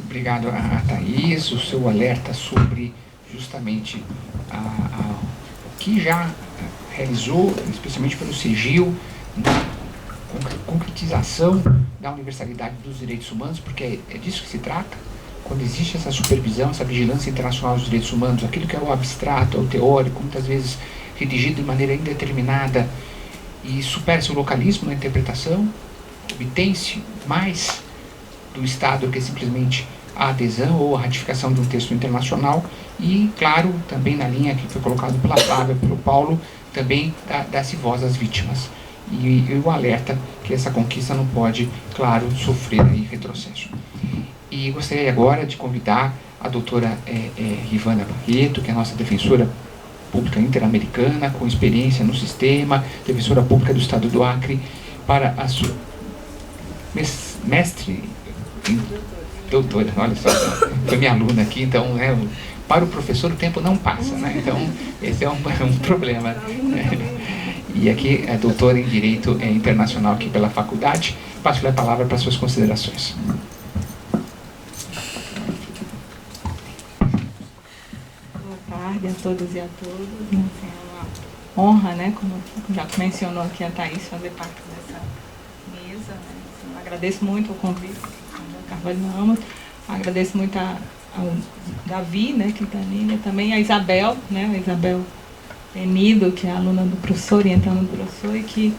Obrigado a Thaís, o seu alerta sobre justamente o que já realizou, especialmente pelo Sigil, na concretização da universalidade dos direitos humanos, porque é disso que se trata. Quando existe essa supervisão, essa vigilância internacional dos direitos humanos, aquilo que é o abstrato, é o teórico, muitas vezes redigido de maneira indeterminada e supera-se o localismo na interpretação, obtém-se mais do Estado do que simplesmente a adesão ou a ratificação de um texto internacional e, claro, também na linha que foi colocado pela Flávia, pelo Paulo, também dá-se voz às vítimas. E o alerta que essa conquista não pode, claro, sofrer aí retrocesso. E gostaria agora de convidar a doutora Rivana Barreto, que é a nossa defensora pública interamericana, com experiência no sistema, defensora pública do Estado do Acre, para a sua mestre, doutora, olha só, foi minha aluna aqui, então, para o professor o tempo não passa, né? Então, esse é um problema. E aqui é doutora em Direito Internacional aqui pela faculdade. Passo-lhe a palavra para suas considerações. Boa tarde a todos e a todas. Assim, é uma honra, né, como já mencionou aqui a Thaís, fazer parte dessa mesa. Né? Assim, eu agradeço muito o convite do Carvalho Ramos. Agradeço muito ao Davi, né, que está ali, também a Isabel, né, a Isabel Penido, que é aluna do professor, orientando do professor, e que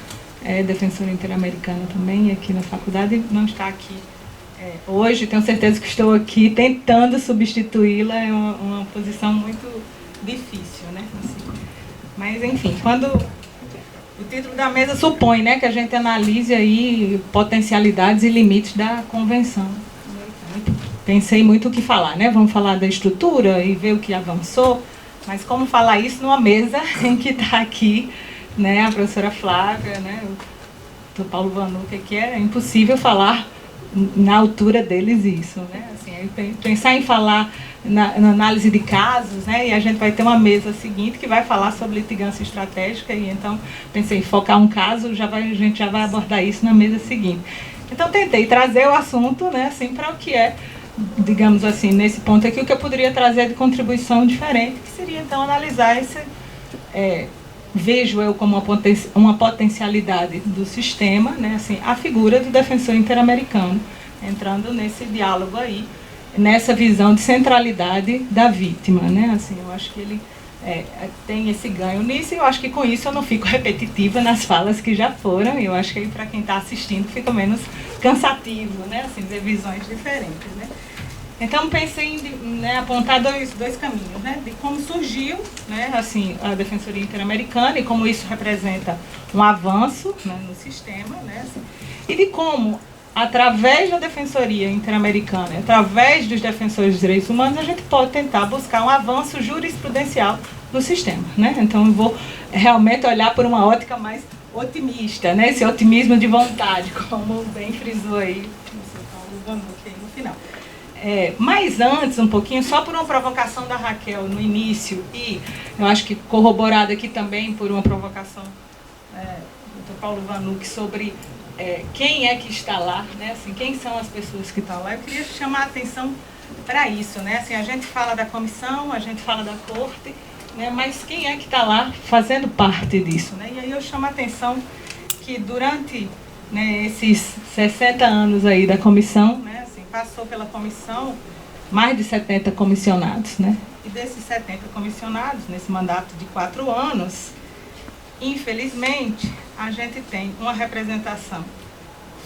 é defensora interamericana também aqui na faculdade, não está aqui hoje. Tenho certeza que estou aqui tentando substituí-la, é uma posição muito difícil, né? Assim, mas, enfim, quando o título da mesa supõe, né, que a gente analise aí potencialidades e limites da convenção. Pensei muito o que falar, né? Vamos falar da estrutura e ver o que avançou. Mas como falar isso numa mesa em que está aqui, né, a professora Flávia, né, o Paulo Vanucca, que é impossível falar na altura deles isso, né? Assim, pensar em falar na análise de casos, né, e a gente vai ter uma mesa seguinte que vai falar sobre litigância estratégica, e então pensei em focar um caso, a gente já vai abordar isso na mesa seguinte. Então tentei trazer o assunto, né, assim, para o que é, digamos assim, nesse ponto aqui, o que eu poderia trazer de contribuição diferente, que seria então analisar esse, vejo eu como uma potencialidade do sistema, né, assim, a figura do defensor interamericano, entrando nesse diálogo aí, nessa visão de centralidade da vítima, né, assim, eu acho que ele tem esse ganho nisso, e eu acho que com isso eu não fico repetitiva nas falas que já foram, e eu acho que aí para quem está assistindo fica menos cansativo, né, assim, ver visões diferentes, né. Então pensei em, né, apontar dois caminhos, né, de como surgiu, né, assim, a Defensoria Interamericana e como isso representa um avanço, né, no sistema, né, assim, e de como, através da Defensoria Interamericana, através dos defensores dos direitos humanos, a gente pode tentar buscar um avanço jurisprudencial no sistema, né. Então eu vou realmente olhar por uma ótica mais otimista, né, esse otimismo de vontade, como bem frisou aí o seu Paulo Vanucca aí no final. Mas antes, um pouquinho, só por uma provocação da Raquel no início, e eu acho que corroborada aqui também por uma provocação do Paulo Vanucca sobre quem é que está lá, né? Assim, quem são as pessoas que estão lá. Eu queria chamar a atenção para isso, né? Assim, a gente fala da comissão, a gente fala da corte, né? Mas quem é que está lá fazendo parte disso, né? E aí eu chamo a atenção que durante, né, esses 60 anos aí da comissão, né, passou pela comissão mais de 70 comissionados, né? E desses 70 comissionados, nesse mandato de 4 anos, infelizmente, a gente tem uma representação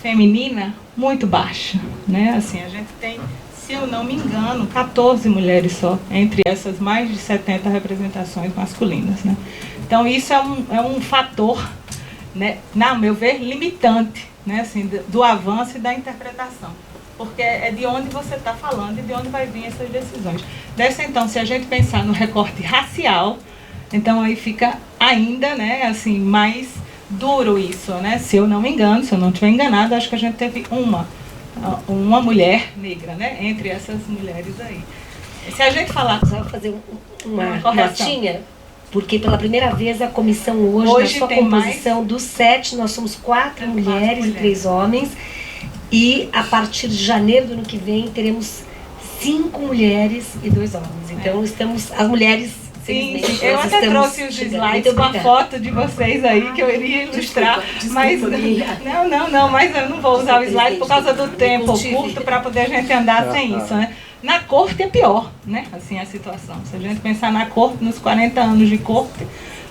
feminina muito baixa, né? Assim, a gente tem, se eu não me engano, 14 mulheres só, entre essas mais de 70 representações masculinas, né? Então, isso é um fator, né, na meu ver, limitante, né, assim, do avanço e da interpretação. Porque é de onde você está falando e de onde vai vir essas decisões. Então, se a gente pensar no recorte racial, então aí fica ainda, né, assim, mais duro isso, né? Se eu não me engano, se eu não estiver enganado, acho que a gente teve uma mulher negra, né, entre essas mulheres aí. Se a gente falar... Só fazer uma notinha. porque pela primeira vez a comissão hoje na sua composição dos 7, nós somos 4 mulheres e 3 homens, e a partir de janeiro do ano que vem teremos 5 mulheres e 2 homens. Então estamos, as mulheres... Sim, eu até trouxe os slides com a foto de vocês aí, que eu iria ilustrar, mas mas eu não vou usar o slide por causa do tempo curto para poder a gente andar sem isso, né? Na corte é pior, né? Assim, a situação. Se a gente pensar na corte, nos 40 anos de corte,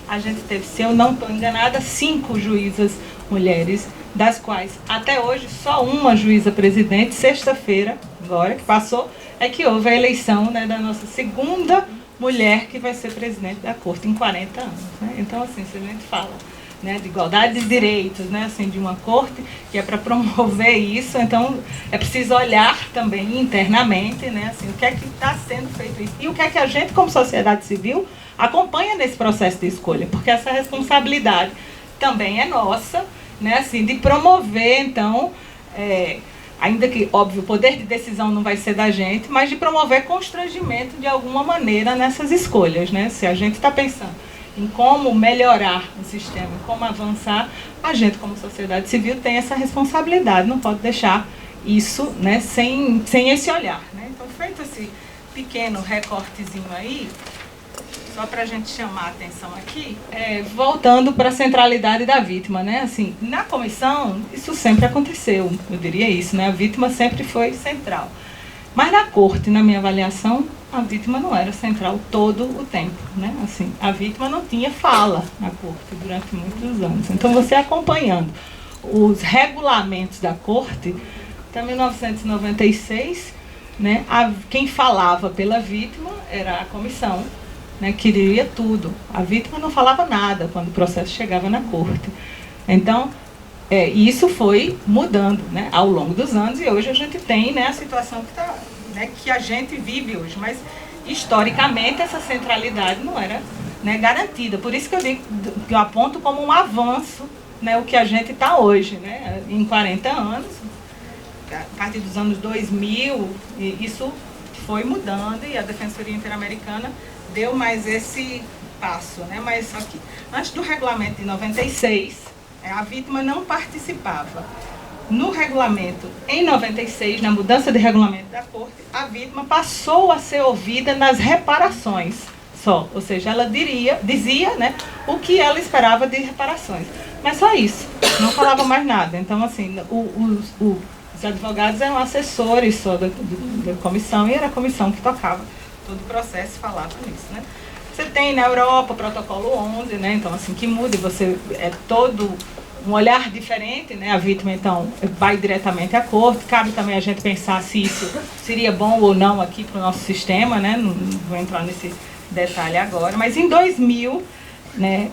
a gente teve, se eu não estou enganada, 5 juízas mulheres, das quais até hoje só uma juíza presidente. Sexta-feira, agora que passou, é que houve a eleição, né, da nossa segunda mulher que vai ser presidente da corte em 40 anos. Né? Então, assim, se a gente fala, né, de igualdade de direitos, né, assim, de uma corte que é para promover isso, então é preciso olhar também internamente, né, assim, o que é que está sendo feito isso e o que é que a gente, como sociedade civil, acompanha nesse processo de escolha, porque essa responsabilidade também é nossa, né, assim, de promover, então, ainda que, óbvio, o poder de decisão não vai ser da gente, mas de promover constrangimento de alguma maneira nessas escolhas, né? Se a gente está pensando em como melhorar o sistema, como avançar, a gente, como sociedade civil, tem essa responsabilidade, não pode deixar isso, né, sem esse olhar, né? Então, feito esse pequeno recortezinho aí, só para a gente chamar a atenção aqui, voltando para a centralidade da vítima, né? Assim, na comissão, isso sempre aconteceu, eu diria isso, né? A vítima sempre foi central. Mas na corte, na minha avaliação, a vítima não era central todo o tempo, né? Assim, a vítima não tinha fala na corte durante muitos anos. Então, você acompanhando os regulamentos da corte, até 1996, né? Quem falava pela vítima era a comissão, né, queria tudo. A vítima não falava nada quando o processo chegava na corte. Então, isso foi mudando, né, ao longo dos anos, e hoje a gente tem, né, a situação que a gente vive hoje. Mas, historicamente, essa centralidade não era, né, garantida. Por isso que eu digo, que eu aponto como um avanço, né, o que a gente está hoje, né, em 40 anos, a partir dos anos 2000, isso foi mudando, e a Defensoria Interamericana deu mais esse passo, né? Mas só que antes do regulamento de 96, a vítima não participava. No regulamento, em 96, na mudança de regulamento da corte, a vítima passou a ser ouvida nas reparações só. Ou seja, ela dizia, né, o que ela esperava de reparações. Mas só isso, não falava mais nada. Então, assim, os advogados eram assessores só da comissão, e era a comissão que tocava todo o processo, falava nisso, né? Você tem na Europa o protocolo 11, né? Então, assim, que muda, você todo um olhar diferente, né? A vítima, então, vai diretamente à corte. Cabe também a gente pensar se isso seria bom ou não aqui para o nosso sistema, né? Não vou entrar nesse detalhe agora, mas em 2000, né,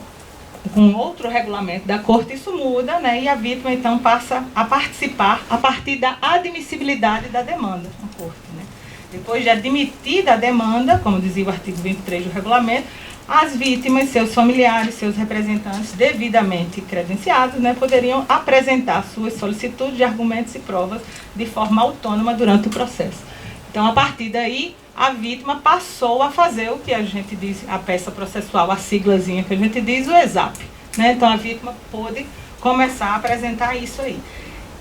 com outro regulamento da corte, isso muda, né? E a vítima, então, passa a participar a partir da admissibilidade da demanda na corte, né? Depois de admitida a demanda, como dizia o artigo 23 do regulamento, as vítimas, seus familiares, seus representantes devidamente credenciados, né, poderiam apresentar suas solicitudes de argumentos e provas de forma autônoma durante o processo. Então, a partir daí, a vítima passou a fazer o que a gente diz, a peça processual, a siglazinha que a gente diz, o ESAP, né? Então, a vítima pôde começar a apresentar isso aí.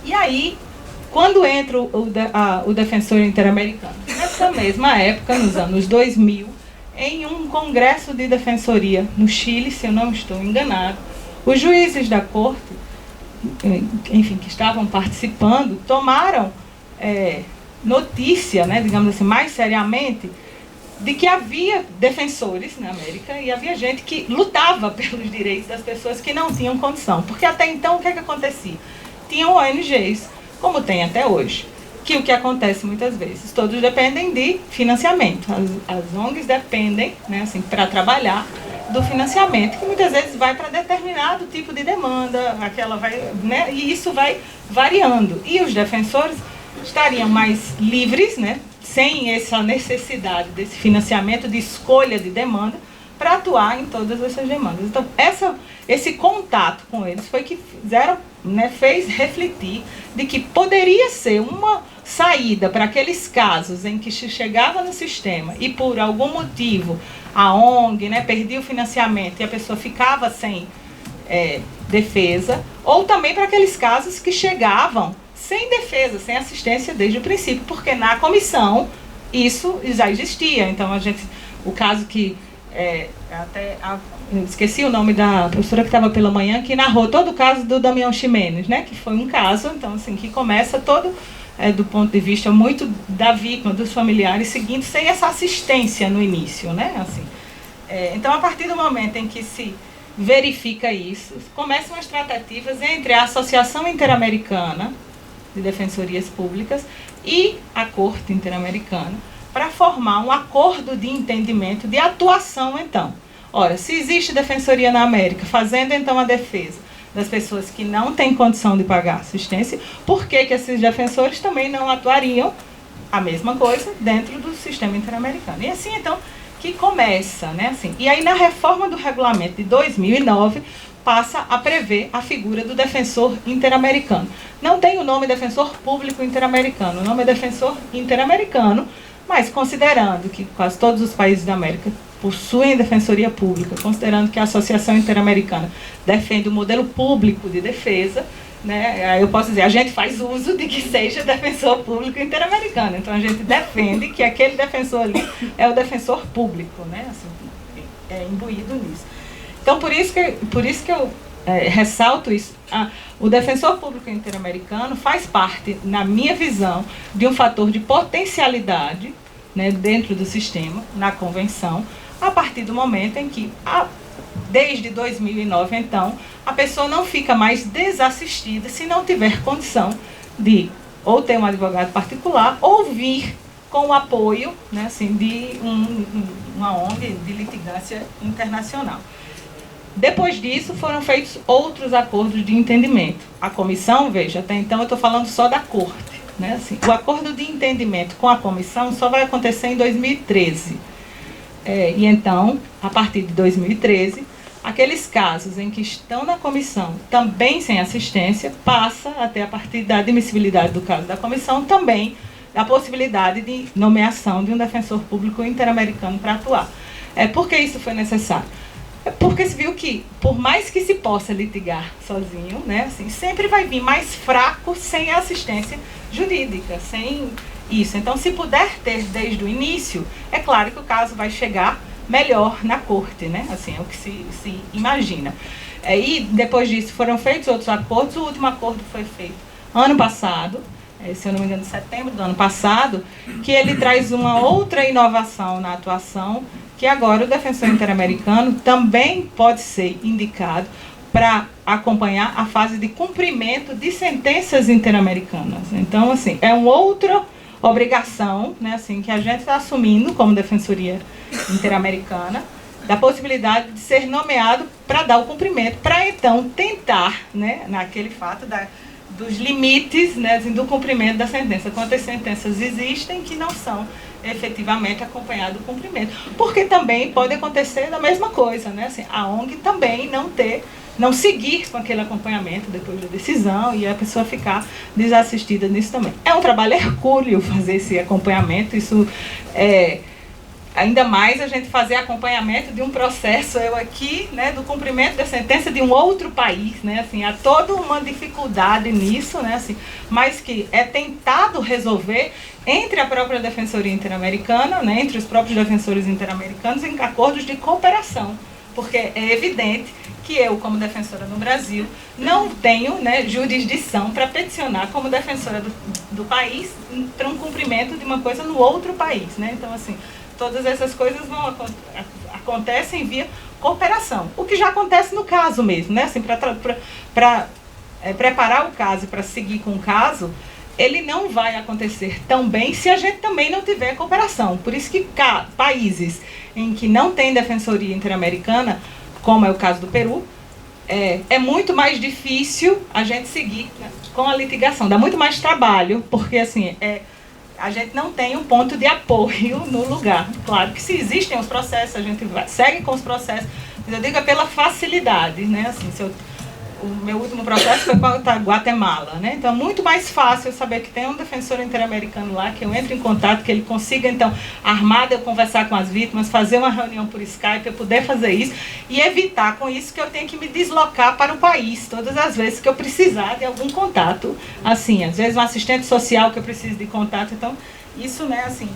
E aí, quando entra o Defensor Interamericano? Nessa mesma época, nos anos 2000, em um congresso de defensoria no Chile, se eu não estou enganado, os juízes da corte, enfim, que estavam participando, tomaram notícia, né, digamos assim, mais seriamente, de que havia defensores na América e havia gente que lutava pelos direitos das pessoas que não tinham condição. Porque até então, o que acontecia? Tinham ONGs, como tem até hoje, que o que acontece muitas vezes, todos dependem de financiamento. As ONGs dependem, né, assim, para trabalhar, do financiamento, que muitas vezes vai para determinado tipo de demanda, aquela vai, né, e isso vai variando. E os defensores estariam mais livres, né, sem essa necessidade desse financiamento, de escolha de demanda, para atuar em todas essas demandas. Então, esse contato com eles foi que fez refletir de que poderia ser saída para aqueles casos em que se chegava no sistema e por algum motivo a ONG, né, perdia o financiamento e a pessoa ficava sem defesa, ou também para aqueles casos que chegavam sem defesa, sem assistência desde o princípio, porque na comissão isso já existia. Então, o caso que eu esqueci o nome da professora que estava pela manhã, que narrou todo o caso do Damião Ximenes, né, que foi um caso, então, assim, que começa todo do ponto de vista muito da vítima, dos familiares, seguindo sem essa assistência no início, né, assim. Então, a partir do momento em que se verifica isso, começam as tratativas entre a Associação Interamericana de Defensorias Públicas e a Corte Interamericana para formar um acordo de entendimento de atuação, então. Ora, se existe defensoria na América, fazendo então a defesa das pessoas que não têm condição de pagar assistência, por que esses defensores também não atuariam a mesma coisa dentro do sistema interamericano? E assim, então, que começa, né? Assim, e aí, na reforma do regulamento de 2009, passa a prever a figura do defensor interamericano. Não tem o nome defensor público interamericano, o nome é defensor interamericano, mas considerando que quase todos os países da América possuem defensoria pública, considerando que a Associação Interamericana defende o modelo público de defesa, né, eu posso dizer, a gente faz uso de que seja defensor público interamericano. Então, a gente defende que aquele defensor ali é o defensor público, né, assim, é imbuído nisso. Então, por isso que eu ressalto isso. O defensor público interamericano faz parte, na minha visão, de um fator de potencialidade, né, dentro do sistema, na convenção, a partir do momento em que, desde 2009, então, a pessoa não fica mais desassistida se não tiver condição de ou ter um advogado particular ou vir com o apoio, né, assim, de uma ONG de litigância internacional. Depois disso, foram feitos outros acordos de entendimento. A comissão, veja, até então eu estou falando só da corte, né, assim, o acordo de entendimento com a comissão só vai acontecer em 2013. E então, a partir de 2013, aqueles casos em que estão na comissão também sem assistência, passa até a partir da admissibilidade do caso da comissão também a possibilidade de nomeação de um defensor público interamericano para atuar. Por que isso foi necessário? Porque se viu que, por mais que se possa litigar sozinho, né, assim, sempre vai vir mais fraco sem assistência jurídica, sem isso. Então, se puder ter desde o início, é claro que o caso vai chegar melhor na corte, né? Assim, é o que se imagina. E depois disso foram feitos outros acordos. O último acordo foi feito ano passado, se eu não me engano, em setembro do ano passado, que ele traz uma outra inovação na atuação, que agora o defensor interamericano também pode ser indicado para acompanhar a fase de cumprimento de sentenças interamericanas. Então, assim, é uma outra obrigação, né, assim, que a gente está assumindo como defensoria interamericana, da possibilidade de ser nomeado para dar o cumprimento, para então tentar, né, naquele fato dos limites, né, assim, do cumprimento da sentença. Quantas sentenças existem que não são efetivamente acompanhadas do cumprimento? Porque também pode acontecer da mesma coisa, né, assim, a ONG também não seguir com aquele acompanhamento depois da decisão e a pessoa ficar desassistida nisso também. É um trabalho hercúleo fazer esse acompanhamento, isso ainda mais a gente fazer acompanhamento de um processo, eu aqui, né, do cumprimento da sentença de um outro país, né, assim, há toda uma dificuldade nisso, né, assim, mas que é tentado resolver entre a própria Defensoria Interamericana, né, entre os próprios defensores interamericanos, em acordos de cooperação, porque é evidente que eu, como defensora no Brasil, não tenho, né, jurisdição para peticionar como defensora do país para um cumprimento de uma coisa no outro país, né? Então, assim, todas essas coisas acontecem via cooperação, o que já acontece no caso mesmo, né? Assim, para preparar o caso e para seguir com o caso, ele não vai acontecer tão bem se a gente também não tiver cooperação. Por isso que países em que não tem defensoria interamericana, como é o caso do Peru, é muito mais difícil a gente seguir com a litigação. Dá muito mais trabalho, porque assim, a gente não tem um ponto de apoio no lugar. Claro que se existem os processos, a gente segue com os processos, mas eu digo pela facilidade, né? Assim, o meu último processo foi contra Guatemala, né? Então é muito mais fácil eu saber que tem um defensor interamericano lá, que eu entro em contato, que ele consiga, então, armado, eu conversar com as vítimas, fazer uma reunião por Skype, eu poder fazer isso e evitar com isso que eu tenho que me deslocar para o país todas as vezes que eu precisar de algum contato, assim, às vezes um assistente social que eu preciso de contato, então isso, né, assim,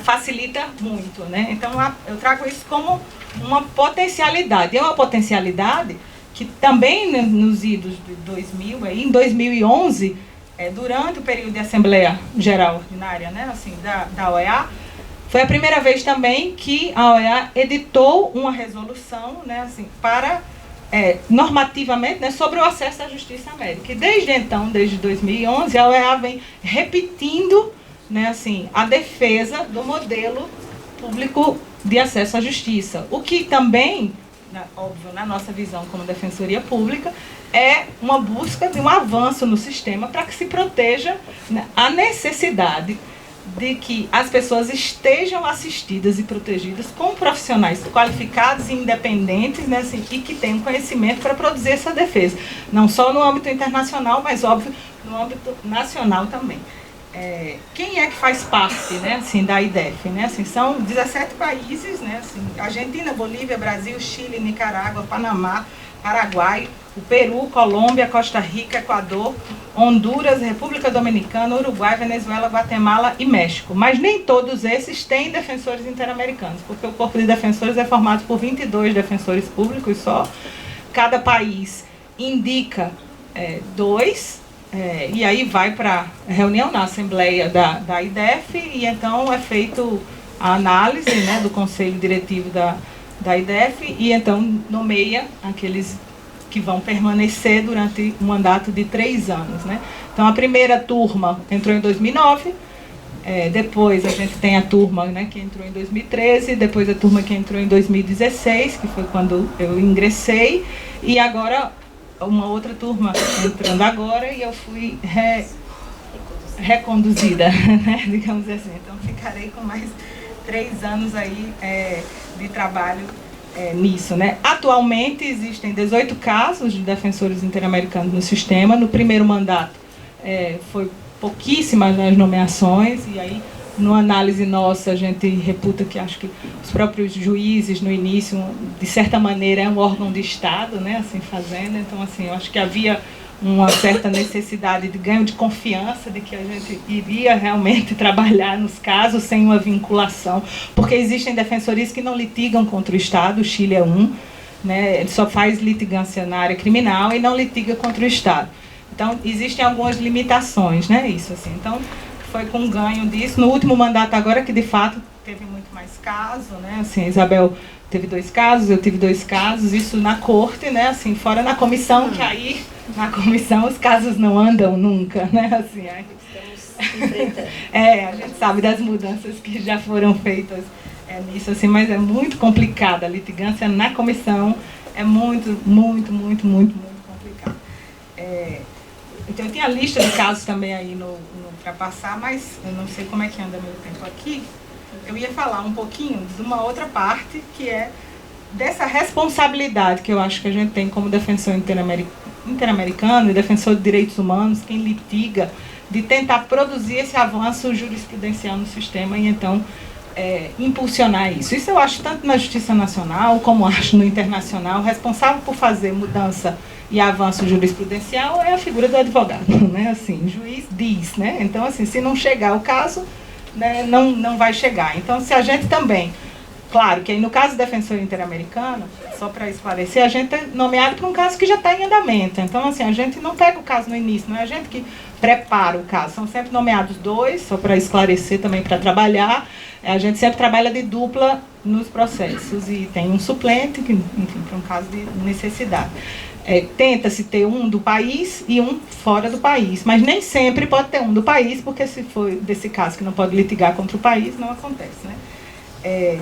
facilita muito, né? Então eu trago isso como uma potencialidade. É uma potencialidade que também nos idos de 2000, aí, em 2011, durante o período de Assembleia Geral Ordinária, né, assim, da OEA, foi a primeira vez também que a OEA editou uma resolução, né, assim, para, normativamente, né, sobre o acesso à justiça médica. E desde então, desde 2011, a OEA vem repetindo, né, assim, a defesa do modelo público de acesso à justiça. O que também, óbvio, na nossa visão como defensoria pública, é uma busca de um avanço no sistema para que se proteja, né, a necessidade de que as pessoas estejam assistidas e protegidas com profissionais qualificados e independentes, né, assim, e que tenham conhecimento para produzir essa defesa. Não só no âmbito internacional, mas, óbvio, no âmbito nacional também. Quem é que faz parte, né, assim, da IDEF? Né? Assim, são 17 países, né, assim, Argentina, Bolívia, Brasil, Chile, Nicarágua, Panamá, Paraguai, o Peru, Colômbia, Costa Rica, Equador, Honduras, República Dominicana, Uruguai, Venezuela, Guatemala e México. Mas nem todos esses têm defensores interamericanos, porque o Corpo de Defensores é formado por 22 defensores públicos só. Cada país indica 2, e aí vai para reunião na Assembleia da IDEF, e então é feito a análise, né, do Conselho Diretivo da IDEF, e então nomeia aqueles que vão permanecer durante um mandato de 3 anos. Né? Então a primeira turma entrou em 2009, depois a gente tem a turma, né, que entrou em 2013, depois a turma que entrou em 2016, que foi quando eu ingressei, e agora uma outra turma entrando agora, e eu fui reconduzida, né, digamos assim. Então ficarei com mais 3 anos aí de trabalho nisso, né? Atualmente existem 18 casos de defensores interamericanos no sistema. No primeiro mandato foi pouquíssimas as nomeações, e aí, numa análise nossa, a gente reputa que acho que os próprios juízes, no início, de certa maneira, é um órgão de Estado, né, assim, fazendo. Então, assim, eu acho que havia uma certa necessidade de ganho de confiança de que a gente iria realmente trabalhar nos casos sem uma vinculação, porque existem defensorias que não litigam contra o Estado, o Chile é um, né, ele só faz litigância na área criminal e não litiga contra o Estado. Então, existem algumas limitações, né, isso, assim. Então, foi com ganho disso. No último mandato agora, que de fato teve muito mais casos, né, assim, a Isabel teve 2 casos, eu tive 2 casos, isso na corte, né, assim, fora na comissão, que aí, na comissão, os casos não andam nunca, né, assim, aí, estamos enfrentando. A gente sabe das mudanças que já foram feitas nisso, assim, mas é muito complicada, a litigância na comissão é muito complicada. Então, eu tinha a lista de casos também aí para passar, mas eu não sei como é que anda meu tempo aqui. Eu ia falar um pouquinho de uma outra parte, que é dessa responsabilidade que eu acho que a gente tem como defensor interamericano e defensor de direitos humanos, quem litiga, de tentar produzir esse avanço jurisprudencial no sistema e, então, impulsionar isso. Isso eu acho tanto na Justiça Nacional, como acho no internacional. Responsável por fazer mudança e avanço jurisprudencial é a figura do advogado, né? Assim, o juiz diz, né? Então, assim, se não chegar o caso, né, não vai chegar. Então, se a gente também, claro que aí no caso do defensor interamericano, só para esclarecer, a gente é nomeado para um caso que já está em andamento. Então, assim, a gente não pega o caso no início, não é a gente que prepara o caso. São sempre nomeados 2, só para esclarecer também, para trabalhar. A gente sempre trabalha de dupla nos processos e tem um suplente, que, enfim, para um caso de necessidade. Tenta-se ter um do país e um fora do país, mas nem sempre pode ter um do país, porque se for desse caso que não pode litigar contra o país, não acontece, né?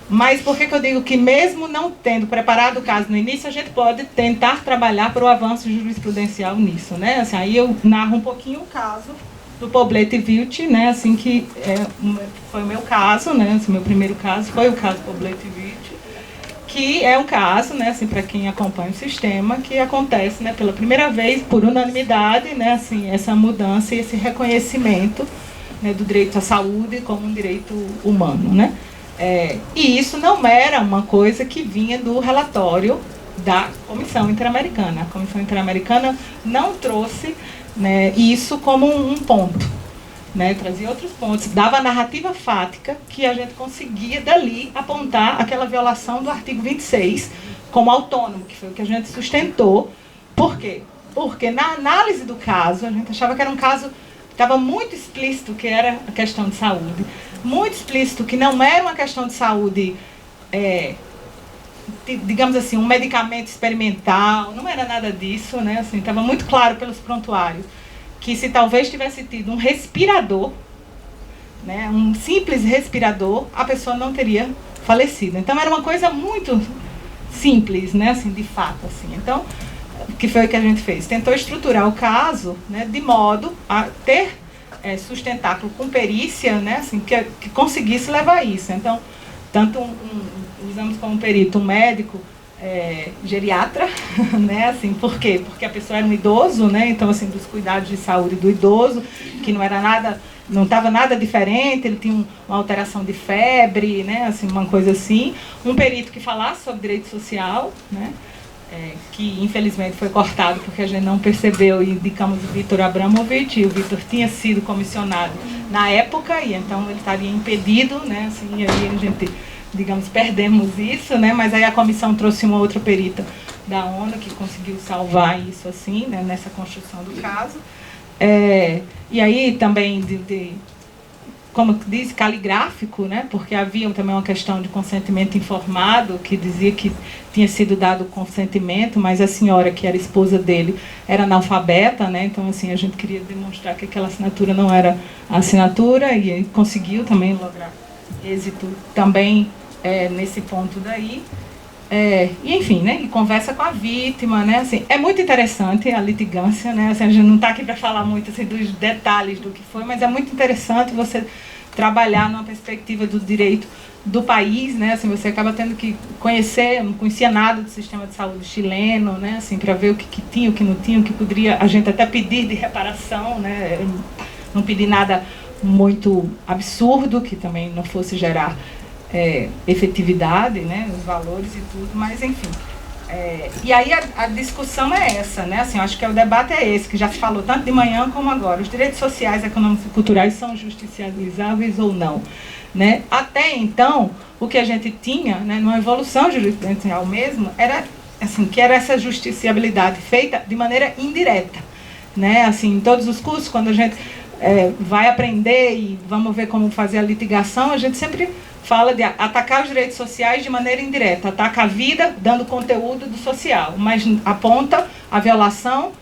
Mas por que eu digo que mesmo não tendo preparado o caso no início, a gente pode tentar trabalhar para o avanço jurisprudencial nisso, né? Assim, aí eu narro um pouquinho o caso do Poblete Wilt, né? Assim, que foi o meu caso, né? Assim, meu primeiro caso foi o caso Poblete Wilt, que é um caso, né, assim, para quem acompanha o sistema, que acontece, né, pela primeira vez, por unanimidade, né, assim, essa mudança e esse reconhecimento, né, do direito à saúde como um direito humano, né? E isso não era uma coisa que vinha do relatório da Comissão Interamericana. A Comissão Interamericana não trouxe, né, isso como um ponto, né, trazia outros pontos, dava a narrativa fática que a gente conseguia dali apontar aquela violação do artigo 26 como autônomo, que foi o que a gente sustentou. Por quê? Porque na análise do caso, a gente achava que era um caso que estava muito explícito que era a questão de saúde, muito explícito que não era uma questão de saúde, digamos assim, um medicamento experimental, não era nada disso, né? Assim, estava muito claro pelos prontuários que se talvez tivesse tido um respirador, né, um simples respirador, a pessoa não teria falecido. Então era uma coisa muito simples, né, assim, de fato, assim. Então, o que foi o que a gente fez? Tentou estruturar o caso, né, de modo a ter sustentáculo com perícia, né, assim, que conseguisse levar isso. Então, tanto usamos como perito um médico geriatra, né, assim, por quê? Porque a pessoa era um idoso, né, então, assim, dos cuidados de saúde do idoso, que não era nada, não estava nada diferente, ele tinha uma alteração de febre, né, assim, uma coisa assim. Um perito que falasse sobre direito social, né, que infelizmente foi cortado porque a gente não percebeu e indicamos o Vitor Abramovich, e o Vitor tinha sido comissionado na época, e então ele estaria impedido, né, assim, e aí a gente, digamos, perdemos isso, né, mas aí a comissão trouxe uma outra perita da ONU que conseguiu salvar isso, assim, né, nessa construção do caso. E aí também, como diz, caligráfico, né, porque havia também uma questão de consentimento informado, que dizia que tinha sido dado consentimento, mas a senhora, que era esposa dele, era analfabeta, né, então, assim, a gente queria demonstrar que aquela assinatura não era a assinatura, e ele conseguiu também lograr êxito também nesse ponto daí. E enfim, né, e conversa com a vítima, né, assim, é muito interessante a litigância, né, assim, a gente não está aqui para falar muito assim, dos detalhes do que foi, mas é muito interessante você trabalhar numa perspectiva do direito do país, né, assim, você acaba tendo que conhecer, não conhecia nada do sistema de saúde chileno, né, assim, para ver o que tinha, o que não tinha, o que poderia a gente até pedir de reparação, né, não pedir nada muito absurdo, que também não fosse gerar efetividade, né, os valores e tudo, mas enfim. E aí a discussão é essa, né, assim, eu acho que o debate é esse, que já se falou tanto de manhã como agora. Os direitos sociais, econômicos e culturais são justicializáveis ou não, né? Até então, o que a gente tinha, né, numa evolução jurisprudencial mesmo, era assim, que era essa justiciabilidade feita de maneira indireta, né, assim, em todos os cursos, quando a gente vai aprender e vamos ver como fazer a litigação, a gente sempre fala de atacar os direitos sociais de maneira indireta, ataca a vida dando conteúdo do social, mas aponta a violação,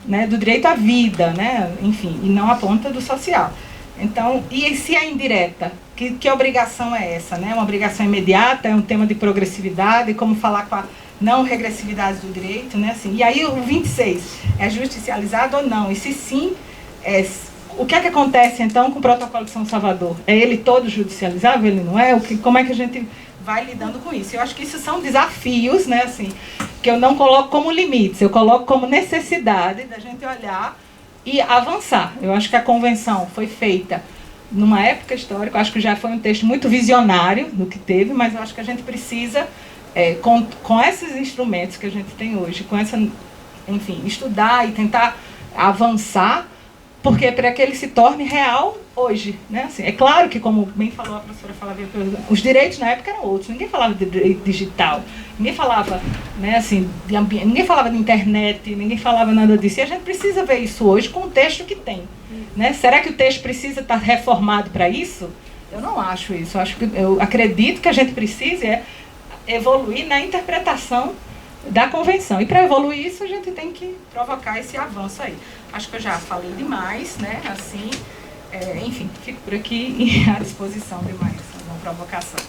né, do direito à vida, né, enfim, e não aponta do social. Então, e se é indireta, que obrigação é essa, né? Uma obrigação imediata, é um tema de progressividade, como falar com a não regressividade do direito, né, assim. E aí o 26 é justicializado ou não? E se sim, o que é que acontece, então, com o protocolo de São Salvador? É ele todo judicializável? Ele não é? Como é que a gente vai lidando com isso? Eu acho que isso são desafios, né, assim, que eu não coloco como limites, eu coloco como necessidade da gente olhar e avançar. Eu acho que a convenção foi feita numa época histórica, eu acho que já foi um texto muito visionário do que teve, mas eu acho que a gente precisa, com esses instrumentos que a gente tem hoje, com essa, enfim, estudar e tentar avançar, porque para que ele se torne real hoje, né? Assim, é claro que, como bem falou a professora Flavia, os direitos na época eram outros. Ninguém falava de direito digital, ninguém falava, né, assim, de ambiente, ninguém falava de internet, ninguém falava nada disso. E a gente precisa ver isso hoje com o texto que tem, né? Será que o texto precisa estar reformado para isso? Eu não acho isso. Eu acredito que a gente precisa evoluir na interpretação da convenção. E para evoluir isso, a gente tem que provocar esse avanço aí. Acho que eu já falei demais, né? Assim, enfim, fico por aqui e à disposição de mais uma provocação.